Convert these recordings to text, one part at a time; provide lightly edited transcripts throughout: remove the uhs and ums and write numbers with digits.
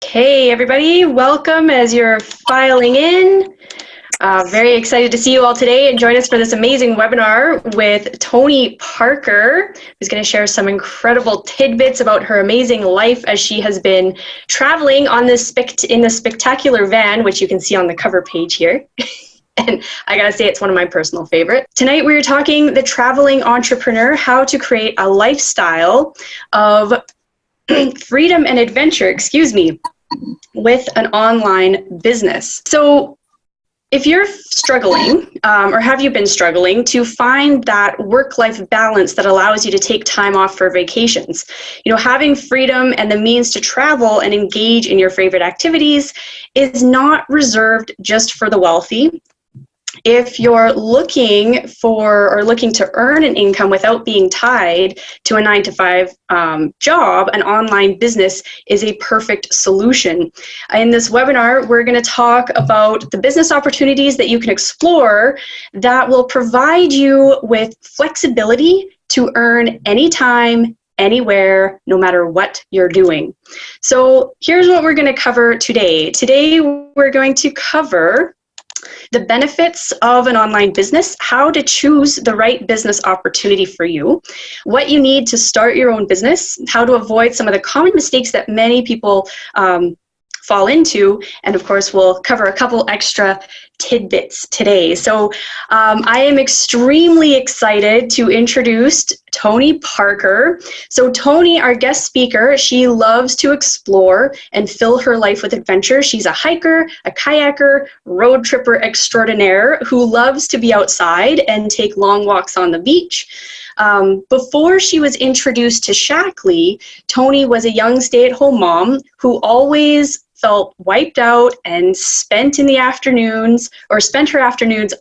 Hey everybody, welcome as you're filing in. Very excited to see you all today and join us for this amazing webinar with Toni Parker, who's going to share some incredible tidbits about her amazing life as she has been traveling on this in this spectacular van, which you can see on the cover page here. And I gotta say, it's one of my personal favorites. Tonight we're talking the traveling entrepreneur, how to create a lifestyle of freedom and adventure, with an online business. So if you're struggling, or have you been struggling to find that work-life balance that allows you to take time off for vacations, having freedom and the means to travel and engage in your favorite activities is not reserved just for the wealthy. If you're looking to earn an income without being tied to a 9-to-5 job, an online business is a perfect solution. In this webinar, we're going to talk about the business opportunities that you can explore that will provide you with flexibility to earn anytime, anywhere, no matter what you're doing. So here's what we're going to cover today. Today, we're going to cover the benefits of an online business, how to choose the right business opportunity for you, what you need to start your own business, how to avoid some of the common mistakes that many people fall into, and of course we'll cover a couple extra tidbits today. So I am extremely excited to introduce Toni Parker. So Toni, our guest speaker, she loves to explore and fill her life with adventure. She's a hiker, a kayaker, road tripper extraordinaire who loves to be outside and take long walks on the beach. Before she was introduced to Shaklee, Toni was a young stay-at-home mom who always felt wiped out and spent her afternoons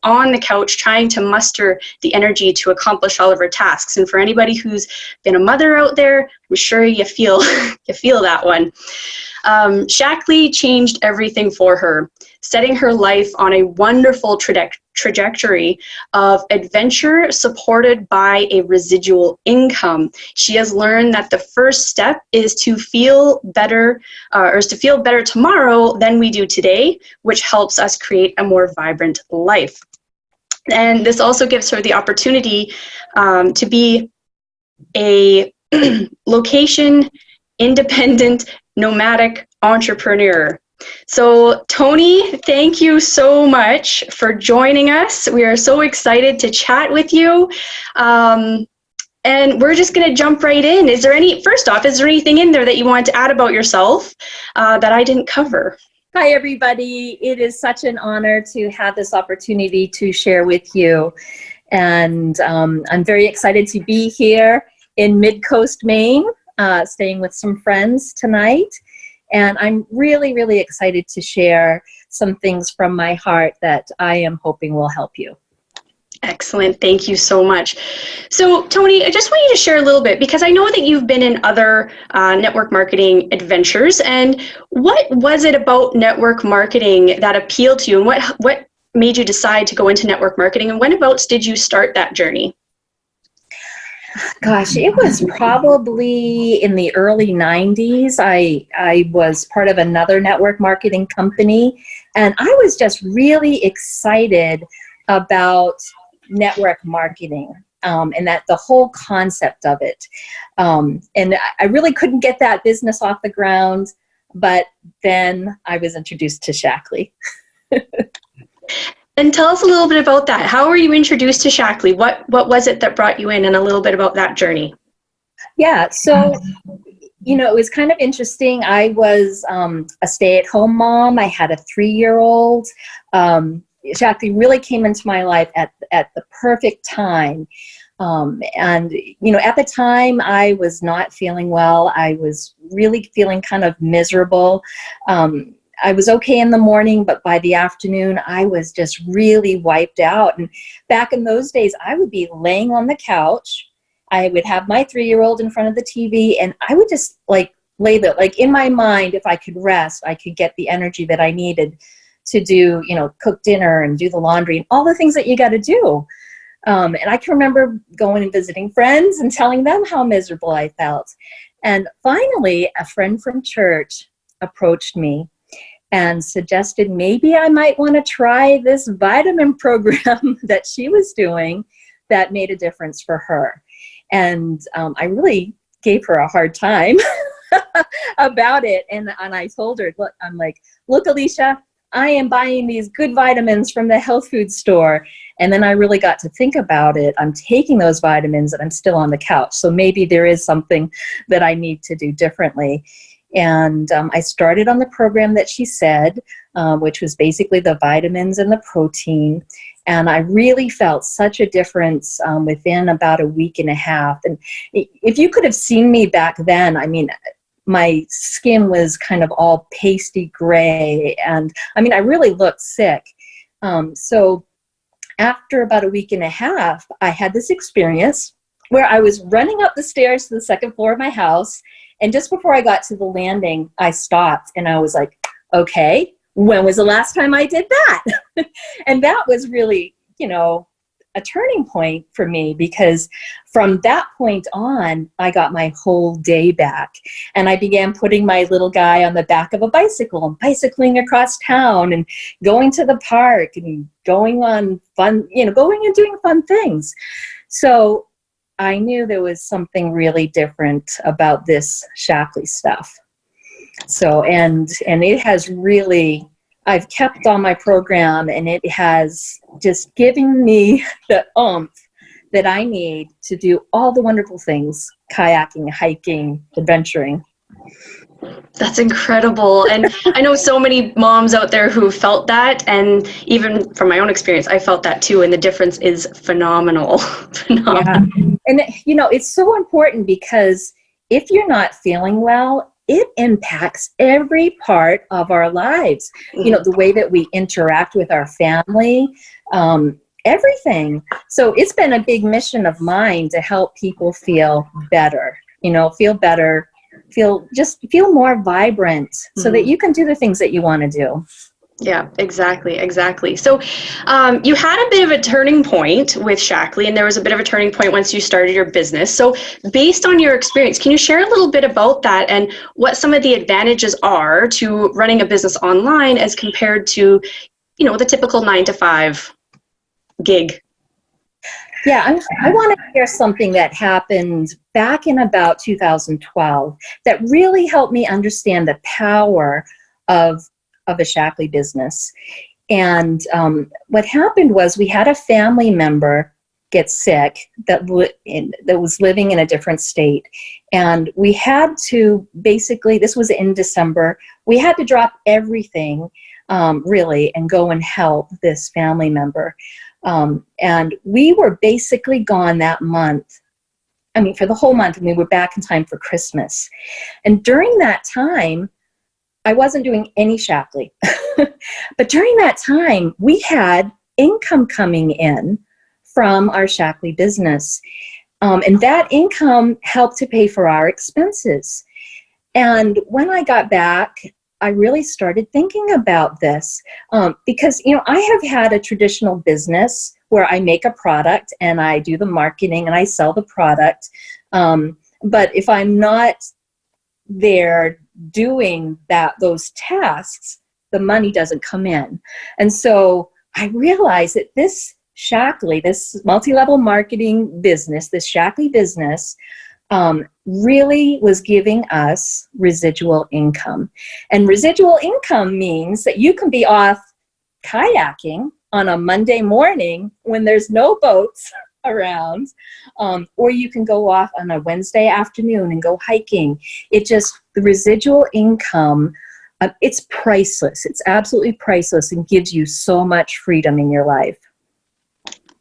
on the couch trying to muster the energy to accomplish all of her tasks. And for anybody who's been a mother out there, I'm sure you feel that one. Shaklee changed everything for her, setting her life on a wonderful trajectory of adventure supported by a residual income. She has learned that the first step is to feel better, tomorrow than we do today, which helps us create a more vibrant life. And this also gives her the opportunity to be a location-independent, nomadic entrepreneur. So Toni, thank you so much for joining us. We are so excited to chat with you. And we're just going to jump right in. First off, is there anything in there that you want to add about yourself that I didn't cover? Hi, everybody. It is such an honor to have this opportunity to share with you. And I'm very excited to be here in Mid-Coast, Maine, staying with some friends tonight. And I'm really, really excited to share some things from my heart that I am hoping will help you. Excellent. Thank you so much. So, Toni, I just want you to share a little bit, because I know that you've been in other network marketing adventures. And what was it about network marketing that appealed to you? And what made you decide to go into network marketing? And whenabouts did you start that journey? Gosh, it was probably in the early 90s. I was part of another network marketing company, and I was just really excited about network marketing and that the whole concept of it. And I really couldn't get that business off the ground, but then I was introduced to Shaklee. And tell us a little bit about that. How were you introduced to Shaklee? What was it that brought you in, and a little bit about that journey? Yeah, so, it was kind of interesting. I was a stay-at-home mom. I had a 3-year-old. Shaklee really came into my life at the perfect time. And, at the time, I was not feeling well. I was really feeling kind of miserable. I was okay in the morning, but by the afternoon, I was just really wiped out. And back in those days, I would be laying on the couch. I would have my 3-year-old in front of the TV, and I would just lay there. In my mind, if I could rest, I could get the energy that I needed to do, cook dinner and do the laundry and all the things that you got to do. And I can remember going and visiting friends and telling them how miserable I felt. And finally, a friend from church approached me and suggested maybe I might want to try this vitamin program that she was doing that made a difference for her. And I really gave her a hard time about it. And I told her, look, Alicia, I am buying these good vitamins from the health food store. And then I really got to think about it. I'm taking those vitamins and I'm still on the couch. So maybe there is something that I need to do differently. And I started on the program that she said, which was basically the vitamins and the protein. And I really felt such a difference within about a week and a half. And if you could have seen me back then, I mean, my skin was kind of all pasty gray. And I mean, I really looked sick. So after about a week and a half, I had this experience where I was running up the stairs to the second floor of my house. And just before I got to the landing, I stopped and I was like, okay, when was the last time I did that? And that was really, a turning point for me, because from that point on, I got my whole day back. And I began putting my little guy on the back of a bicycle and bicycling across town and going to the park and going on fun, going and doing fun things. So I knew there was something really different about this Shaklee stuff. So, and it has really, I've kept on my program, and it has just given me the oomph that I need to do all the wonderful things, kayaking, hiking, adventuring. That's incredible. And I know so many moms out there who felt that. And even from my own experience, I felt that too. And the difference is phenomenal. Yeah. And, it's so important, because if you're not feeling well, it impacts every part of our lives. The way that we interact with our family, everything. So it's been a big mission of mine to help people feel better, feel better, feel more vibrant, so that you can do the things that you want to do. Yeah, exactly. So you had a bit of a turning point with Shaklee, and there was a bit of a turning point once you started your business. So based on your experience, can you share a little bit about that and what some of the advantages are to running a business online as compared to, the typical 9-to-5 gig? Yeah, I want to share something that happened back in about 2012 that really helped me understand the power of a Shaklee business. And what happened was, we had a family member get sick that was living in a different state. And we had to basically, this was in December, we had to drop everything really and go and help this family member. And we were basically gone that month. I mean, for the whole month, and we were back in time for Christmas. And during that time, I wasn't doing any Shaklee. But during that time, we had income coming in from our Shaklee business. And that income helped to pay for our expenses. And when I got back, I really started thinking about this because, I have had a traditional business where I make a product and I do the marketing and I sell the product. But if I'm not there doing those tasks, the money doesn't come in. And so I realized that this Shaklee, this multi-level marketing business, this Shaklee business, really was giving us residual income. And residual income means that you can be off kayaking on a Monday morning when there's no boats around, or you can go off on a Wednesday afternoon and go hiking. The residual income, it's priceless. It's absolutely priceless and gives you so much freedom in your life.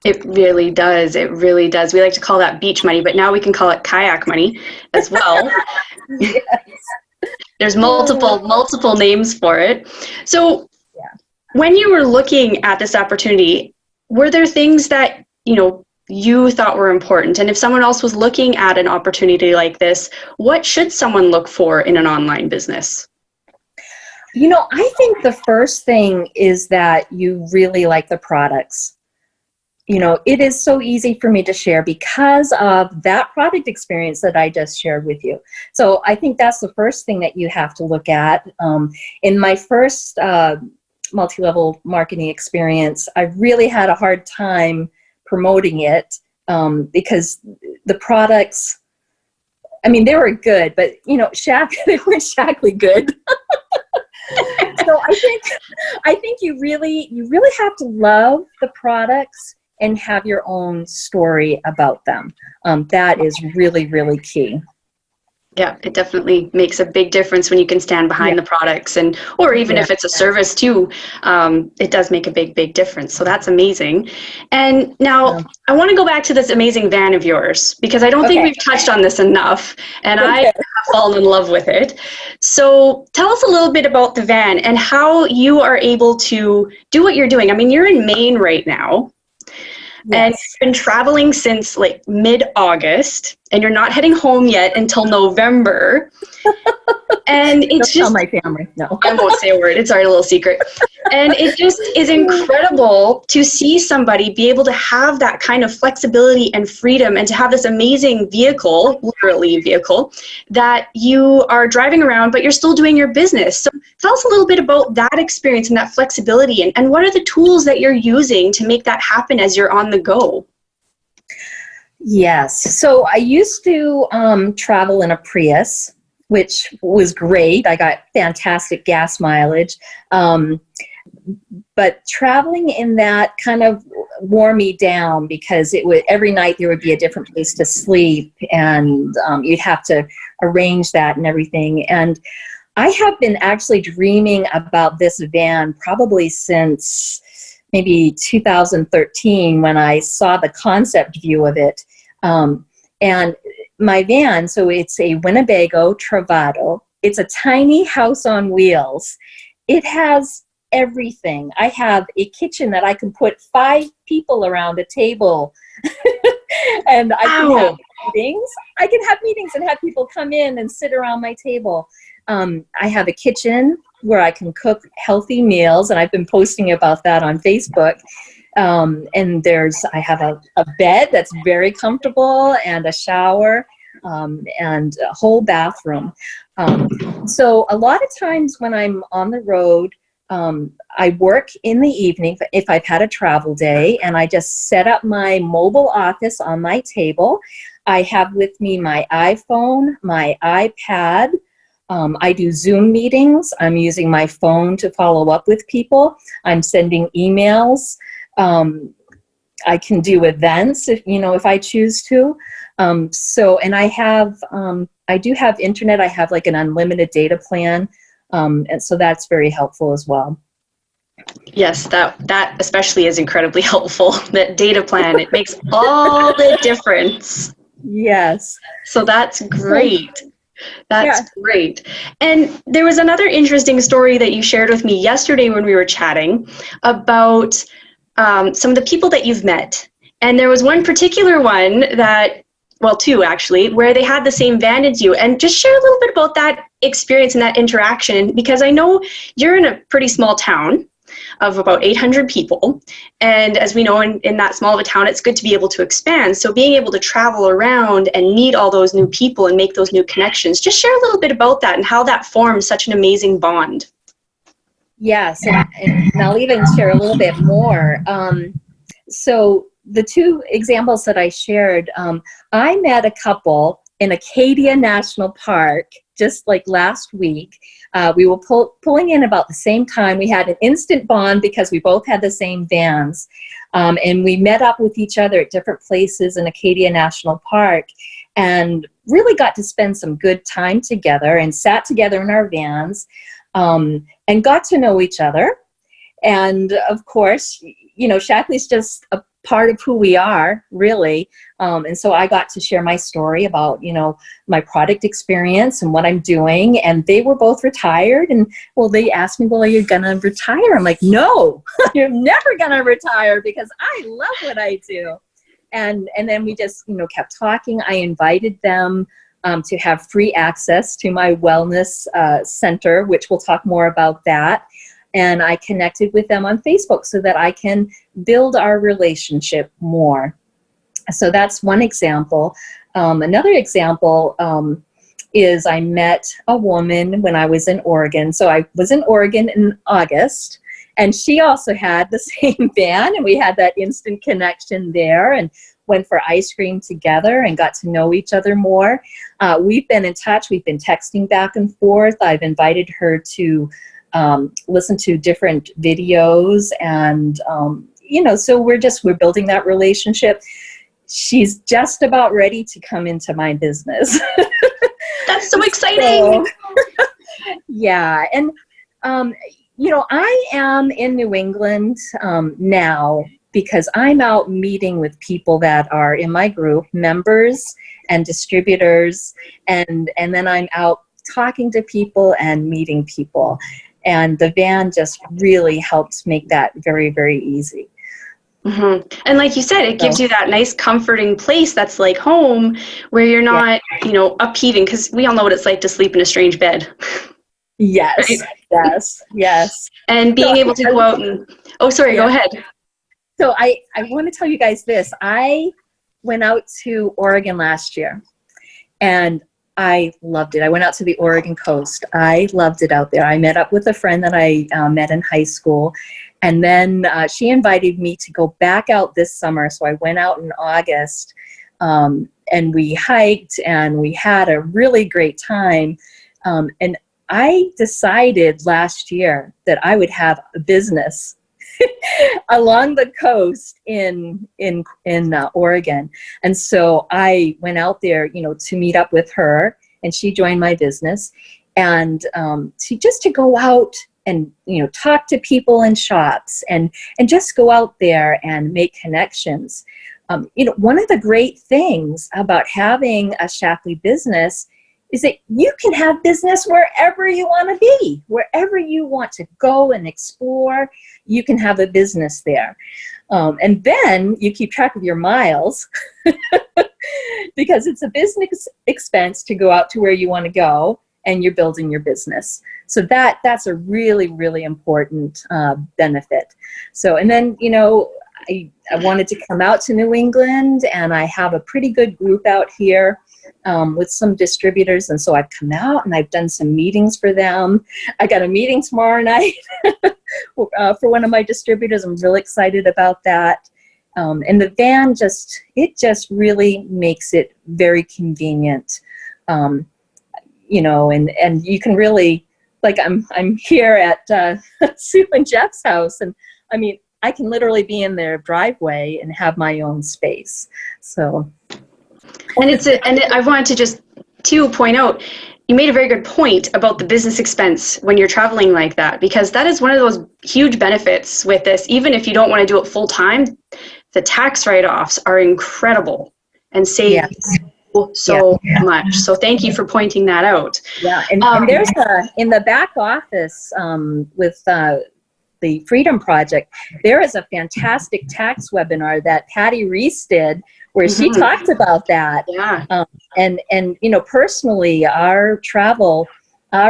It really does. It really does. We like to call that beach money, but now we can call it kayak money as well. Yes. There's multiple names for it. So when you were looking at this opportunity, were there things that, you thought were important? And if someone else was looking at an opportunity like this, what should someone look for in an online business? I think the first thing is that you really like the products. it is so easy for me to share because of that product experience that I just shared with you. So I think that's the first thing that you have to look at. In my first multi-level marketing experience, I really had a hard time promoting it because the products, I mean, they were good, but they weren't Shaklee good. So I think you really have to love the products and have your own story about them. That is really, really key. Yeah, it definitely makes a big difference when you can stand behind the products, or even if it's a service too, it does make a big difference. So that's amazing. And now I want to go back to this amazing van of yours, because I don't think we've touched on this enough, and I have fallen in love with it. So tell us a little bit about the van and how you are able to do what you're doing. I mean, you're in Maine right now. And you've been traveling since like mid-August, and you're not heading home yet until November. And it's Don't tell my family. No, I won't say a word. It's already a little secret. And it just is incredible to see somebody be able to have that kind of flexibility and freedom, and to have this amazing vehicle, literally vehicle, that you are driving around, but you're still doing your business. So tell us a little bit about that experience and that flexibility, and what are the tools that you're using to make that happen as you're on the go? Yes. So I used to travel in a Prius, which was great. I got fantastic gas mileage. But traveling in that kind of wore me down, because every night there would be a different place to sleep, and you'd have to arrange that and everything. And I have been actually dreaming about this van probably since maybe 2013, when I saw the concept view of it. And my van, so it's a Winnebago Travado. It's a tiny house on wheels. It has everything. I have a kitchen that I can put 5 people around a table. And I can have meetings. I can have meetings and have people come in and sit around my table. I have a kitchen where I can cook healthy meals, and I've been posting about that on Facebook. And I have a bed that's very comfortable, and a shower, and a whole bathroom. So a lot of times when I'm on the road, I work in the evening if I've had a travel day, and I just set up my mobile office on my table. I have with me my iPhone, my iPad. I do Zoom meetings. I'm using my phone to follow up with people. I'm sending emails. I can do events if I choose to. And I do have internet. I have like an unlimited data plan. And so that's very helpful as well. Yes, that especially is incredibly helpful. That data plan, it makes all the difference. Yes. So that's great. That's great. And there was another interesting story that you shared with me yesterday when we were chatting about some of the people that you've met. And there was one particular one two actually, where they had the same van as you. And just share a little bit about that experience and that interaction, because I know you're in a pretty small town of about 800 people. And as we know, in that small of a town, it's good to be able to expand. So being able to travel around and meet all those new people and make those new connections, just share a little bit about that and how that forms such an amazing bond. Yes, and I'll even share a little bit more. So the 2 examples that I shared, I met a couple in Acadia National Park just like last week. We were pulling in about the same time. We had an instant bond because we both had the same vans. And we met up with each other at different places in Acadia National Park, and really got to spend some good time together, and sat together in our vans, and got to know each other. And of course, Shaklee's just a part of who we are, really. And so I got to share my story about, my product experience and what I'm doing. And they were both retired. And they asked me, are you going to retire? I'm like, no, you're never going to retire, because I love what I do. And then we just, kept talking. I invited them to have free access to my wellness center, which we'll talk more about that. and I connected with them on Facebook so that I can build our relationship more. So that's one example. Another example is I met a woman when I was in Oregon. So I was in Oregon in August, and she also had the same van, and we had that instant connection there, and went for ice cream together and got to know each other more. We've been in touch. We've been texting back and forth. I've invited her to listen to different videos, and so we're building that relationship. She's just about ready to come into my business. That's so exciting. Yeah. And, I am in New England now because I'm out meeting with people that are in my group, members and distributors. And then I'm out talking to people and meeting people. And the van just really helps make that very, very easy. Mm-hmm. And like you said, it gives you that nice comforting place that's like home, where you're not, upheaving, because we all know what it's like to sleep in a strange bed. Yes, right? Yes. And being able to go out and, go ahead. So I want to tell you guys this. I went out to Oregon last year, and I loved it. I went out to the Oregon coast. I loved it out there. I met up with a friend that I met in high school. And then she invited me to go back out this summer. So I went out in August, and we hiked, and we had a really great time. And I decided last year that I would have a business along the coast in Oregon. And so I went out there, to meet up with her, and she joined my business. And to go out and talk to people in shops and just go out there and make connections. One of the great things about having a Shaklee business is that you can have business wherever you want to be, wherever you want to go and explore. You can have a business there, and then you keep track of your miles because it's a business expense to go out to where you want to go, and you're building your business. So that's a really, really important benefit. So, and then, I wanted to come out to New England, and I have a pretty good group out here with some distributors. And so I've come out and I've done some meetings for them. I got a meeting tomorrow night for one of my distributors. I'm really excited about that. And the van just really makes it very convenient. And you can really, like, I'm here at Sue and Jeff's house, and I mean, I can literally be in their driveway and have my own space. So, and I wanted to just point out, you made a very good point about the business expense when you're traveling like that, because that is one of those huge benefits with this. Even if you don't want to do it full time, the tax write-offs are incredible and save so much. So thank you for pointing that out. Yeah, and there's in the back office with the Freedom Project, there is a fantastic tax webinar that Patty Reese did where she talked about that. Yeah. And personally, our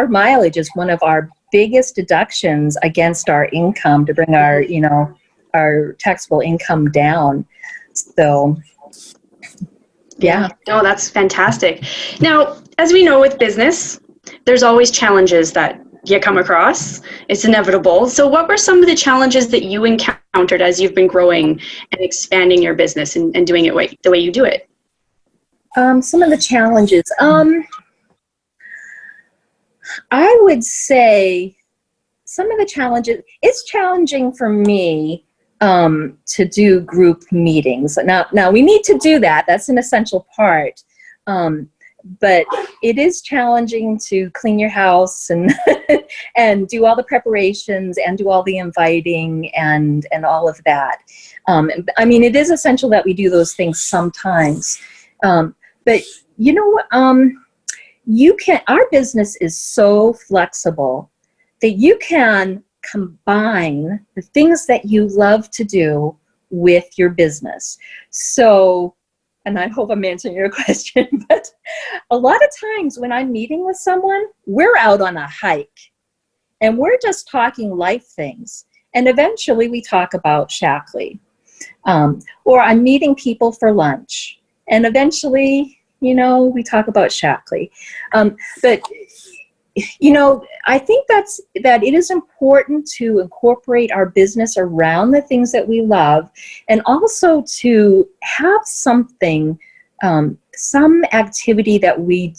mileage is one of our biggest deductions against our income to bring our taxable income down. So, yeah. No, that's fantastic. Now, as we know with business, there's always challenges that you come across. It's inevitable. So what were some of the challenges that you encountered as you've been growing and expanding your business and doing it the way you do it? Some of the challenges. I would say some of the challenges, it's challenging for me to do group meetings. Now we need to do that. That's an essential part. But it is challenging to clean your house and and do all the preparations and do all the inviting and all of that. I mean, it is essential that we do those things sometimes. But you know what? Our business is so flexible that you can combine the things that you love to do with your business. So, and I hope I'm answering your question, but a lot of times when I'm meeting with someone, we're out on a hike. and we're just talking life things. And eventually we talk about Shaklee. Or I'm meeting people for lunch, and eventually, we talk about Shaklee. But I think that it is important to incorporate our business around the things that we love, and also to have something, some activity that we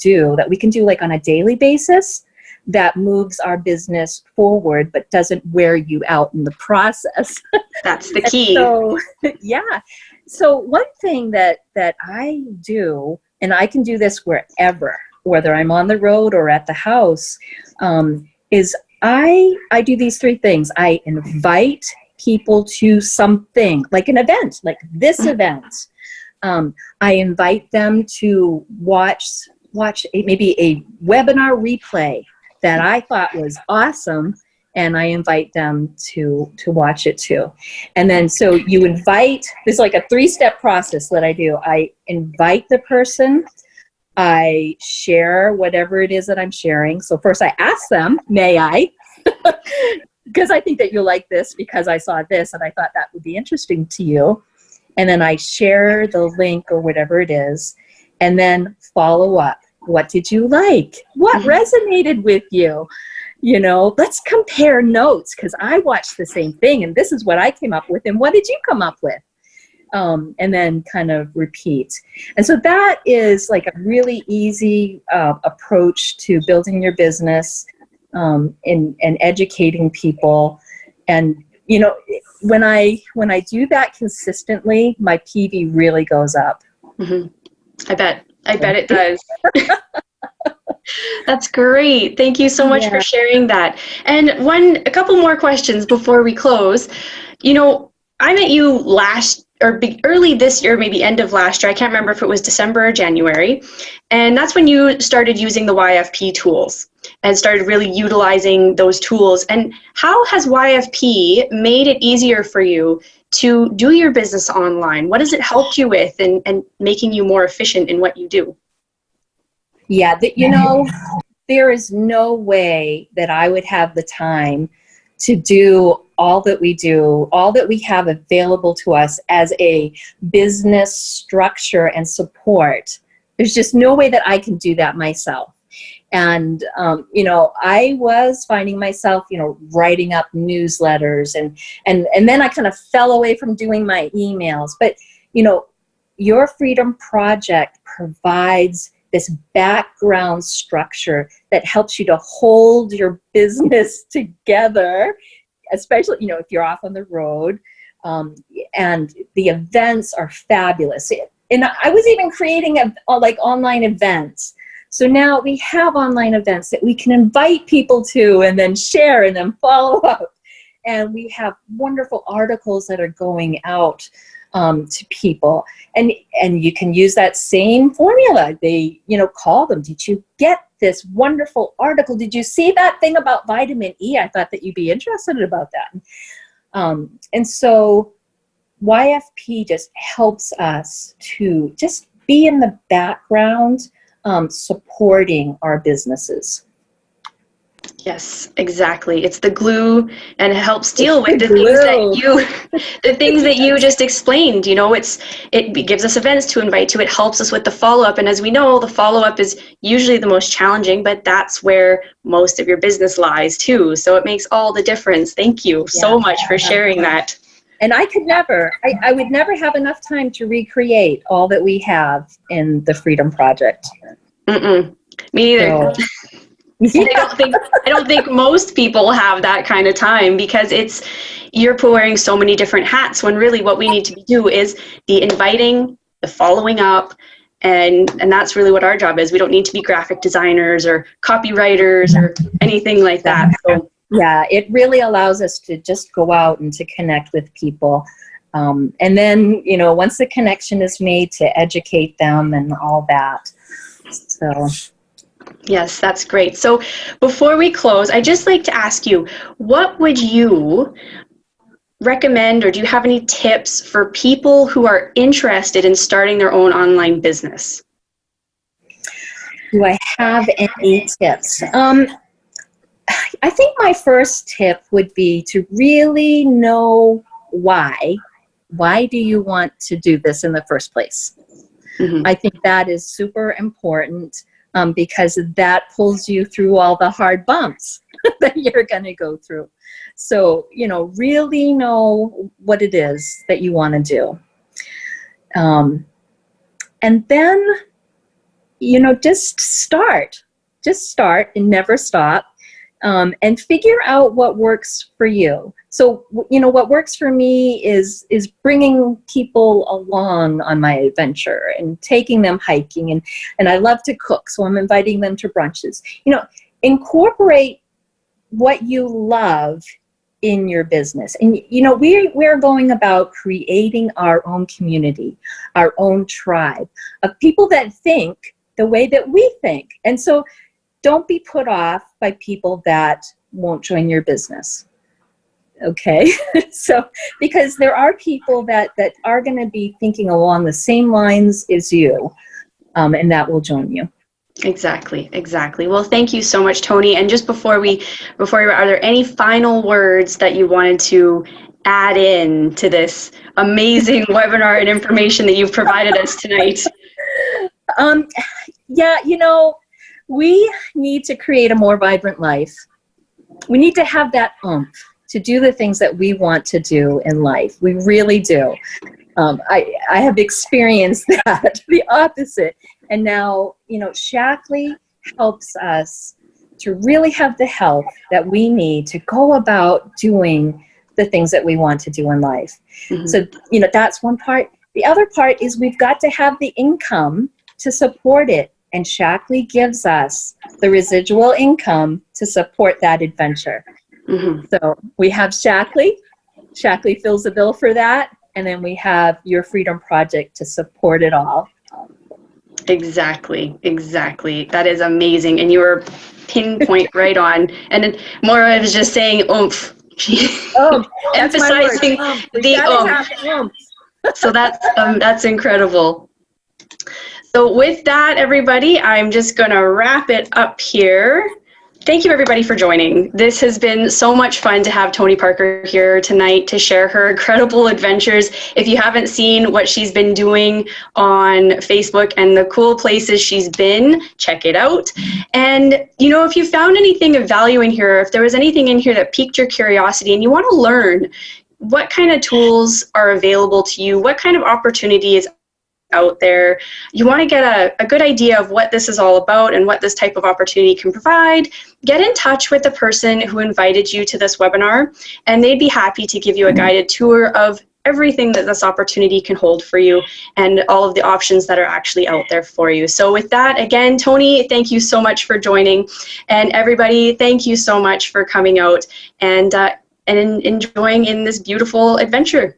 can do like on a daily basis, that moves our business forward but doesn't wear you out in the process. That's the key. So, yeah. So one thing that I do, and I can do this wherever, whether I'm on the road or at the house, is I do these three things. I invite people to something, like an event, like this event. I invite them to watch maybe a webinar replay that I thought was awesome, and I invite them to watch it too. And then so you invite, there's like a 3-step process that I do. I invite the person, I share whatever it is that I'm sharing. So first I ask them, may I? Because I think that you'll like this because I saw this and I thought that would be interesting to you. And then I share the link or whatever it is, and then follow up. What did you like? What resonated with you? Let's compare notes, because I watched the same thing and this is what I came up with, and what did you come up with? And then kind of repeat. And so that is like a really easy approach to building your business, and educating people. And when I do that consistently, my PV really goes up. Mm-hmm. I bet it does. That's great. Thank you so much for sharing that. And a couple more questions before we close. I met you early this year, maybe end of last year. I can't remember if it was December or January. And that's when you started using the YFP tools and started really utilizing those tools. And how has YFP made it easier for you to do your business online? What has it helped you with and making you more efficient in what you do? Yeah, there is no way that I would have the time to do all that we do, all that we have available to us as a business structure and support. There's just no way that I can do that myself. And, I was finding myself, writing up newsletters, and then I kind of fell away from doing my emails. But, Your Freedom Project provides this background structure that helps you to hold your business together, especially, if you're off on the road. And the events are fabulous. And I was even creating online events. So now we have online events that we can invite people to and then share and then follow up. And we have wonderful articles that are going out to people. And you can use that same formula. They, call them. Did you get this wonderful article? Did you see that thing about vitamin E? I thought that you'd be interested about that. And so YFP just helps us to just be in the background, supporting our businesses. Yes, exactly. It's the glue, and it helps deal with the things that you just explained. It gives us events to invite to. It helps us with the follow-up, and as we know, the follow-up is usually the most challenging, but that's where most of your business lies too. So it makes all the difference. Thank you so much for sharing that. And I would never have enough time to recreate all that we have in the Freedom Project. Me neither. So, I don't think most people have that kind of time, because you're wearing so many different hats, when really what we need to do is the inviting, the following up, and that's really what our job is. We don't need to be graphic designers or copywriters or anything like that. So, yeah, it really allows us to just go out and to connect with people. And then, once the connection is made, to educate them and all that. So... Yes, that's great. So before we close, I'd just like to ask you, what would you recommend, or do you have any tips for people who are interested in starting their own online business? Do I have any tips? I think my first tip would be to really know why. Why do you want to do this in the first place? I think that is super important because that pulls you through all the hard bumps that you're going to go through. So, really know what it is that you want to do. And then, just start and never stop. And figure out what works for you. So, what works for me is bringing people along on my adventure and taking them hiking. And I love to cook, so I'm inviting them to brunches. Incorporate what you love in your business. And, we're going about creating our own community, our own tribe of people that think the way that we think. And so, don't be put off by people that won't join your business. Okay? So, because there are people that are going to be thinking along the same lines as you, and that will join you. Exactly. Well, thank you so much, Toni. And just before we, are there any final words that you wanted to add in to this amazing webinar and information that you've provided us tonight? Yeah, we need to create a more vibrant life. We need to have that oomph to do the things that we want to do in life. We really do. I have experienced that, the opposite. And now, Shaklee helps us to really have the help that we need to go about doing the things that we want to do in life. So, that's one part. The other part is we've got to have the income to support it. And Shaklee gives us the residual income to support that adventure. So we have Shaklee. Shaklee fills the bill for that. And then we have Your Freedom Project to support it all. Exactly. That is amazing. And you were pinpoint right on. And then Maura was just saying oomph. Emphasizing the oomph. So that's incredible. So with that, everybody, I'm just going to wrap it up here. Thank you, everybody, for joining. This has been so much fun to have Toni Parker here tonight to share her incredible adventures. If you haven't seen what she's been doing on Facebook and the cool places she's been, check it out. And, if you found anything of value in here, if there was anything in here that piqued your curiosity and you want to learn what kind of tools are available to you, what kind of opportunities out there, you want to get a good idea of what this is all about and what this type of opportunity can provide, get in touch with the person who invited you to this webinar, and they'd be happy to give you a guided tour of everything that this opportunity can hold for you and all of the options that are actually out there for you. So with that, again, Toni, thank you so much for joining, and everybody, thank you so much for coming out and enjoying in this beautiful adventure.